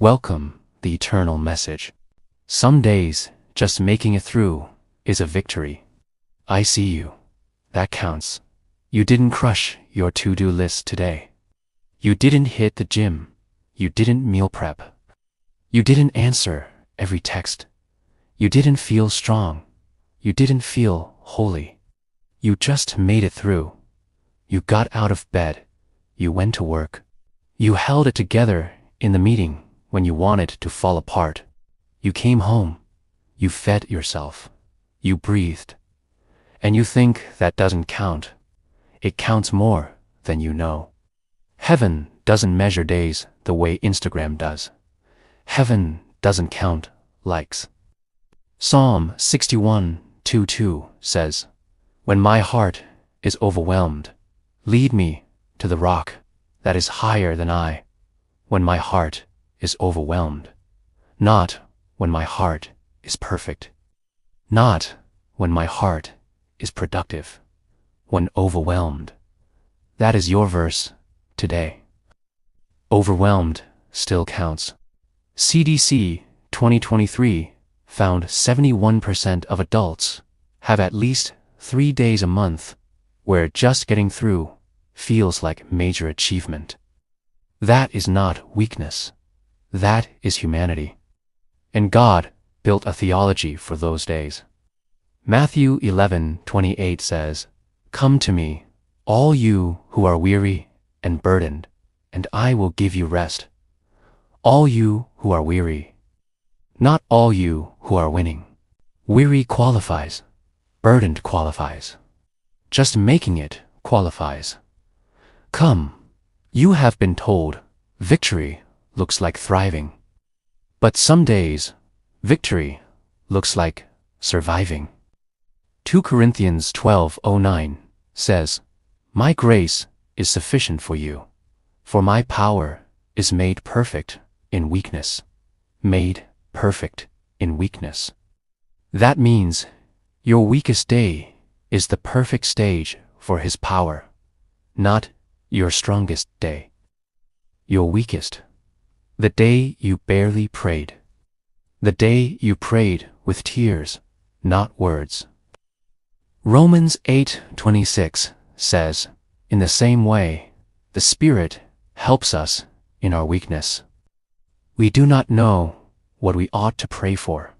Welcome, the eternal message. Some days, just making it through is a victory. I see you. That counts. You didn't crush your to-do list today. You didn't hit the gym. You didn't meal prep. You didn't answer every text. You didn't feel strong. You didn't feel holy. You just made it through. You got out of bed. You went to work. You held it together in the meeting when you wanted to fall apart. You came home. You fed yourself. You breathed. And you think that doesn't count. It counts more than you know. Heaven doesn't measure days the way Instagram does. Heaven doesn't count likes. Psalm 61:2 says, "When my heart is overwhelmed, lead me to the rock that is higher than I." When my heart is overwhelmed, not when my heart is perfect, not when my heart is productive, when overwhelmed. That is your verse today. Overwhelmed still counts. CDC 2023 found 71% of adults have at least 3 days a month where just getting through feels like major achievement. That is not weakness. That is humanity. And God built a theology for those days. Matthew 11:28 says, "Come to me, all you who are weary and burdened, and I will give you rest." All you who are weary. Not all you who are winning. Weary qualifies. Burdened qualifies. Just making it qualifies. Come, you have been told victory looks like thriving. But some days, victory looks like surviving. 2 Corinthians 12:09 says, "My grace is sufficient for you, for my power is made perfect in weakness." Made perfect in weakness. That means your weakest day is the perfect stage for His power, not your strongest day. Your weakest. The day you barely prayed. The day you prayed with tears, not words. Romans 8:26 says, "In the same way, the Spirit helps us in our weakness. We do not know what we ought to pray for,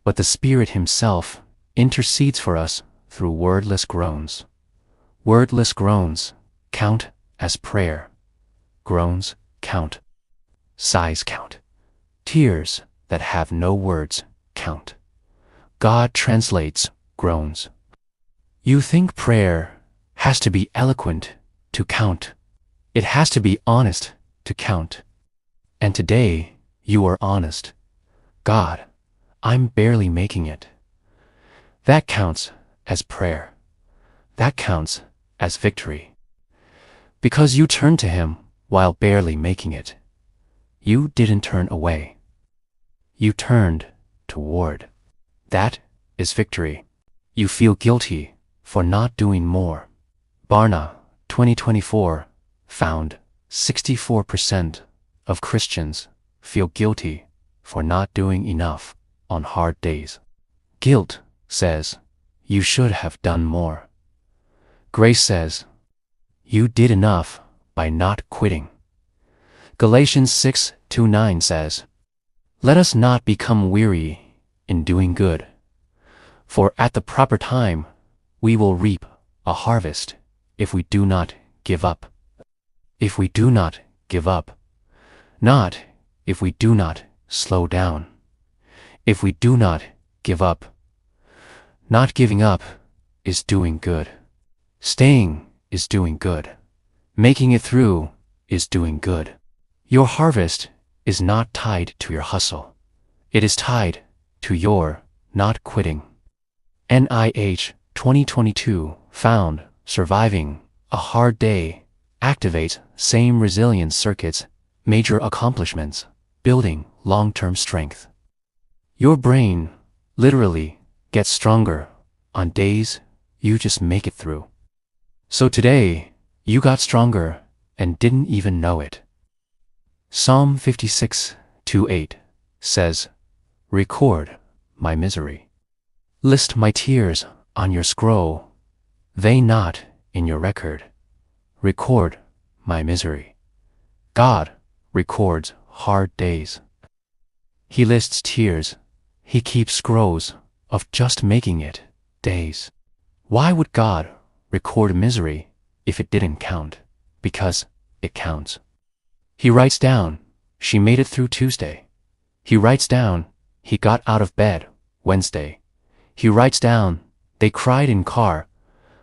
but the Spirit Himself intercedes for us through wordless groans." Wordless groans count as prayer. Groans count. Sighs count. Tears that have no words count. God translates groans. You think prayer has to be eloquent to count. It has to be honest to count. And today, you are honest. God, I'm barely making it. That counts as prayer. That counts as victory. Because you turned to Him while barely making it. You didn't turn away. You turned toward. That is victory. You feel guilty for not doing more. Barna 2024 found 64% of Christians feel guilty for not doing enough on hard days. Guilt says, you should have done more. Grace says, you did enough by not quitting. Galatians 6:9 says, "Let us not become weary in doing good, for at the proper time we will reap a harvest if we do not give up." If we do not give up, not if we do not slow down. If we do not give up, not giving up is doing good. Staying is doing good. Making it through is doing good. Your harvest is not tied to your hustle. It is tied to your not quitting. NIH 2022 found surviving a hard day activates same resilience circuits, major accomplishments, building long-term strength. Your brain literally gets stronger on days you just make it through. So today, you got stronger and didn't even know it. Psalm 56:2 2:8 says, record my misery. List my tears on your scroll, they not in your record. Record my misery. God records hard days. He lists tears, he keeps scrolls of just making it days. Why would God record misery if it didn't count? Because it counts. He writes down, she made it through Tuesday. He writes down, he got out of bed Wednesday. He writes down, they cried in car,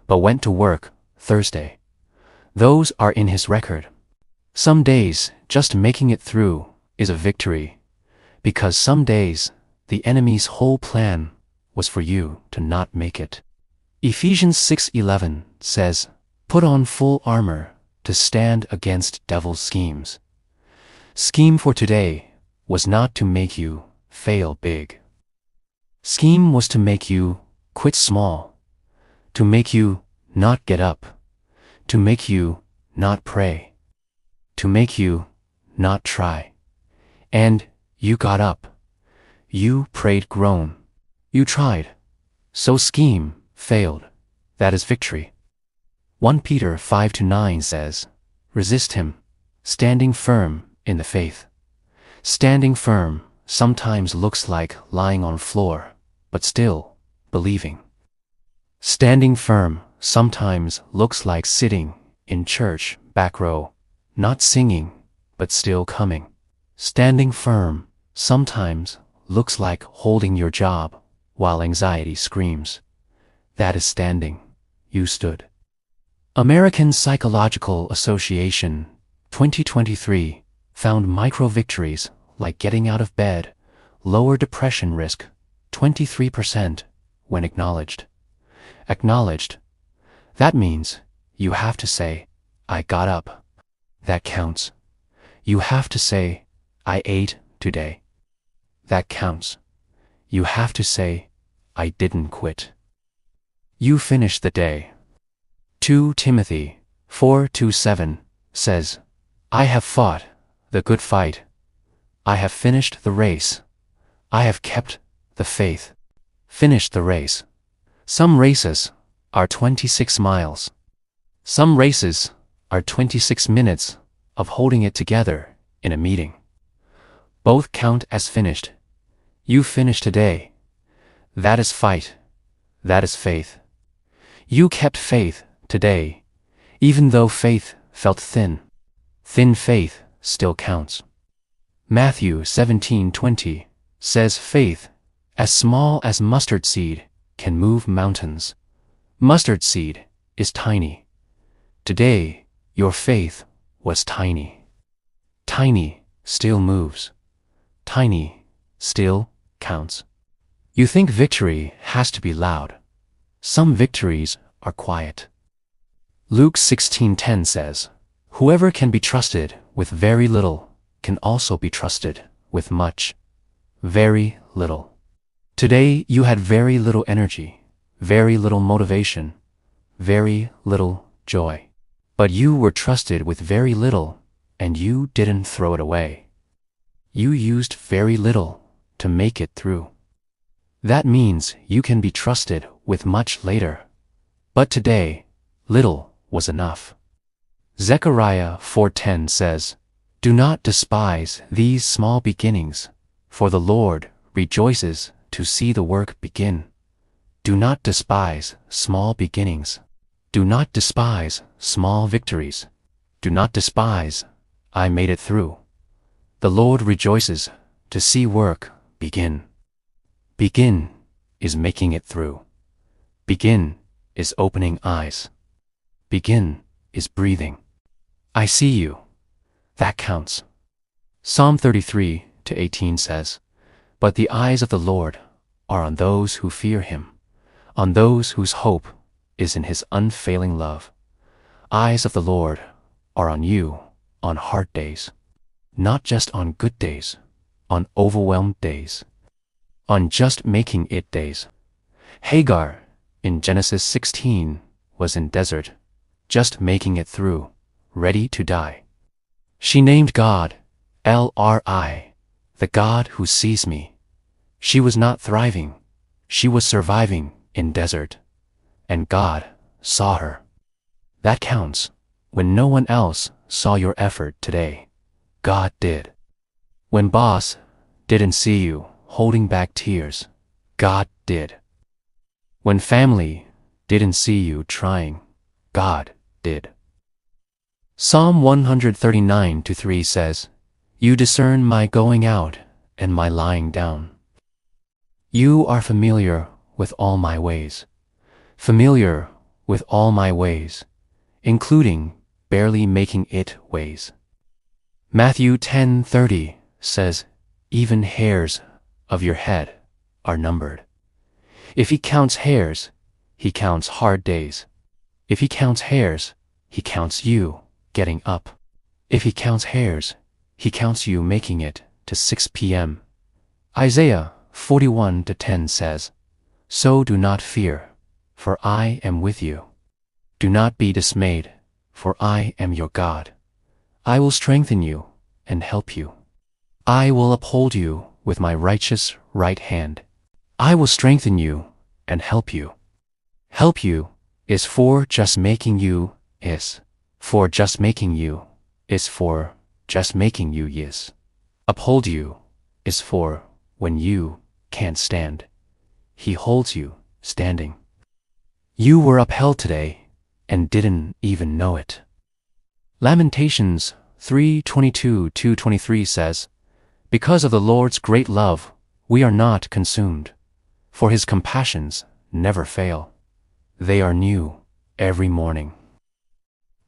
but went to work Thursday. Those are in his record. Some days, just making it through is a victory, because some days, the enemy's whole plan was for you to not make it. Ephesians 6:11 says, put on full armor to stand against devil's schemes. Scheme for today was not to make you fail big. Scheme was to make you quit small, to make you not get up, to make you not pray, to make you not try. And you got up. You prayed groan. You tried. So scheme failed. That is victory. 1 Peter 5-9 says, resist him, standing firm in the faith. Standing firm sometimes looks like lying on floor, but still believing. Standing firm sometimes looks like sitting in church back row, not singing, but still coming. Standing firm sometimes looks like holding your job while anxiety screams. That is standing. You stood. American Psychological Association 2023 found micro-victories like getting out of bed lower depression risk 23% when acknowledged. Acknowledged. That means you have to say, I got up. That counts. You have to say, I ate today. That counts. You have to say, I didn't quit. You finished the day. 2 Timothy 4:7 says, I have fought the good fight. I have finished the race. I have kept the faith. Finished the race. Some races are 26 miles. Some races are 26 minutes of holding it together in a meeting. Both count as finished. You finished today. That is fight. That is faith. You kept faith today, even though faith felt thin. Thin faith still counts. Matthew 17:20 says faith, as small as mustard seed, can move mountains. Mustard seed is tiny. Today, your faith was tiny. Tiny still moves. Tiny still counts. You think victory has to be loud. Some victories are quiet. Luke 16:10 says, whoever can be trusted with very little can also be trusted with much. Very little. Today you had very little energy, very little motivation, very little joy. But you were trusted with very little, and you didn't throw it away. You used very little to make it through. That means you can be trusted with much later. But today, little was enough. Zechariah 4:10 says, do not despise these small beginnings, for the Lord rejoices to see the work begin. Do not despise small beginnings. Do not despise small victories. Do not despise, I made it through. The Lord rejoices to see work begin. Begin is making it through. Begin is opening eyes. Begin is breathing. I see you. That counts. Psalm 33:18 says, but the eyes of the Lord are on those who fear him, on those whose hope is in his unfailing love. Eyes of the Lord are on you on hard days, not just on good days, on overwhelmed days, on just making it days. Hagar in Genesis 16 was in desert, just making it through, ready to die. She named God El-Ri, the God who sees me. She was not thriving. She was surviving in desert. And God saw her. That counts. When no one else saw your effort today, God did. When boss didn't see you holding back tears, God did. When family didn't see you trying, God did. Psalm 139:3 says, "You discern my going out and my lying down. You are familiar with all my ways, familiar with all my ways, including barely making it ways." Matthew 10:30 says, "Even hairs of your head are numbered." If he counts hairs, he counts hard days. If he counts hairs, he counts you getting up. If he counts hairs, he counts you making it to 6 p.m. Isaiah 41:10 says, "So do not fear, for I am with you. Do not be dismayed, for I am your God. I will strengthen you and help you. I will uphold you with my righteous right hand. I will strengthen you and help you." Help you is for just making you is. For just making you is for just making you yes. Uphold you is for when you can't stand. He holds you standing. You were upheld today and didn't even know it. Lamentations 3:22-23 says, "Because of the Lord's great love, we are not consumed, for his compassions never fail. They are new every morning."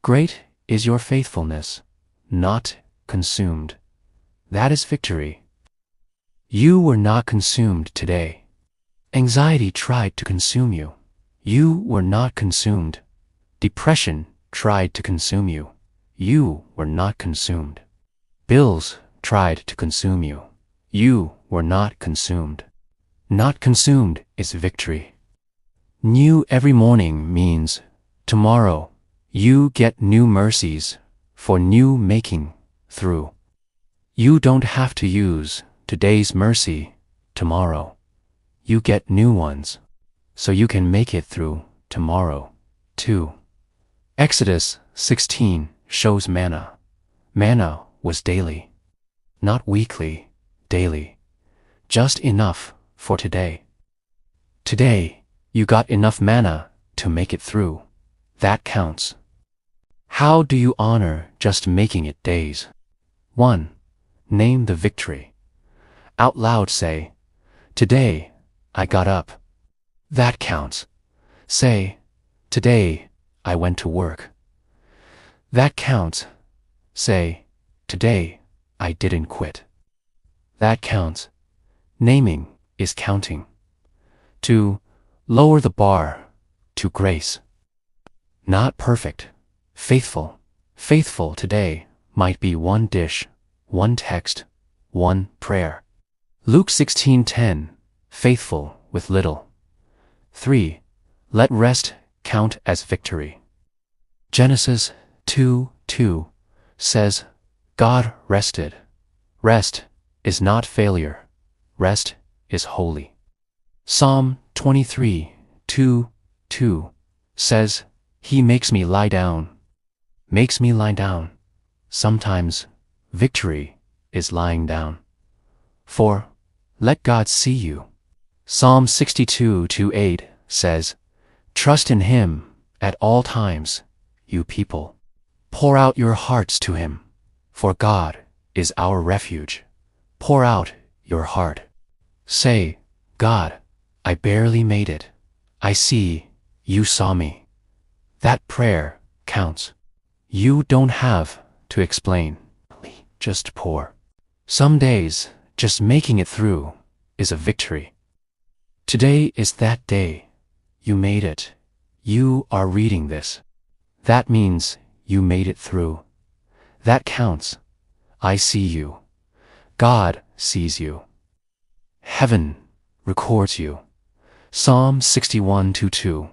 Great is your faithfulness, not consumed. That is victory. You were not consumed today. Anxiety tried to consume you. You were not consumed. Depression tried to consume you. You were not consumed. Bills tried to consume you. You were not consumed. Not consumed is victory. New every morning means tomorrow you get new mercies for new making through. You don't have to use today's mercy tomorrow. You get new ones, so you can make it through tomorrow, too. Exodus 16 shows manna. Manna was daily, not weekly, daily. Just enough for today. Today, you got enough manna to make it through. That counts. How do you honor just making it days? 1. Name the victory. Out loud say, "Today, I got up." That counts. Say, "Today, I went to work." That counts. Say, "Today, I didn't quit." That counts. Naming is counting. 2. Lower the bar to grace. Not perfect. Faithful. Faithful today might be one dish, one text, one prayer. Luke 16:10, faithful with little. 3. Let rest count as victory. Genesis 2:2 says, God rested. Rest is not failure. Rest is holy. Psalm 23:2 says, He makes me lie down. Makes me lie down. Sometimes victory is lying down. 4. Let God see you. Psalm 62:8 says, Trust in Him at all times, you people. Pour out your hearts to Him, for God is our refuge. Pour out your heart. Say, God, I barely made it. I see you saw me. That prayer counts. You don't have to explain. Just pour. Some days, just making it through is a victory. Today is that day. You made it. You are reading this. That means you made it through. That counts. I see you. God sees you. Heaven records you. Psalm 61:2.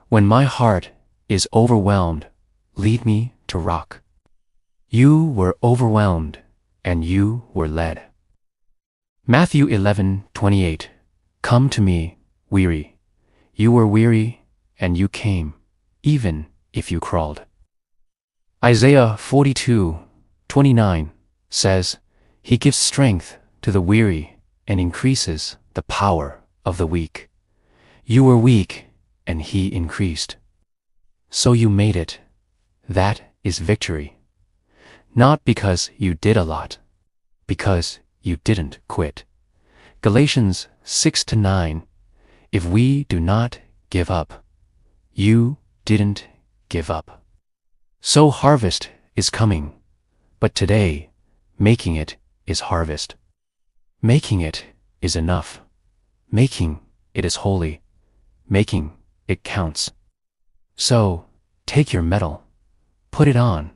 When my heart is overwhelmed, lead me to rock. You were overwhelmed and you were led. Matthew 11:28. Come to me, weary. You were weary, and you came, even if you crawled. Isaiah 42:29 says, He gives strength to the weary and increases the power of the weak. You were weak, and He increased. So you made it. That is victory. Not because you did a lot, because you didn't quit. Galatians 6-9. If we do not give up, you didn't give up. So harvest is coming, but today, making it is harvest. Making it is enough. Making it is holy. Making it counts. So, take your medal. Put it on.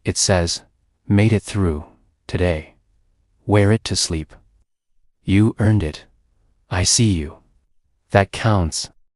It says, made it through, today. Wear it to sleep. You earned it. I see you. That counts.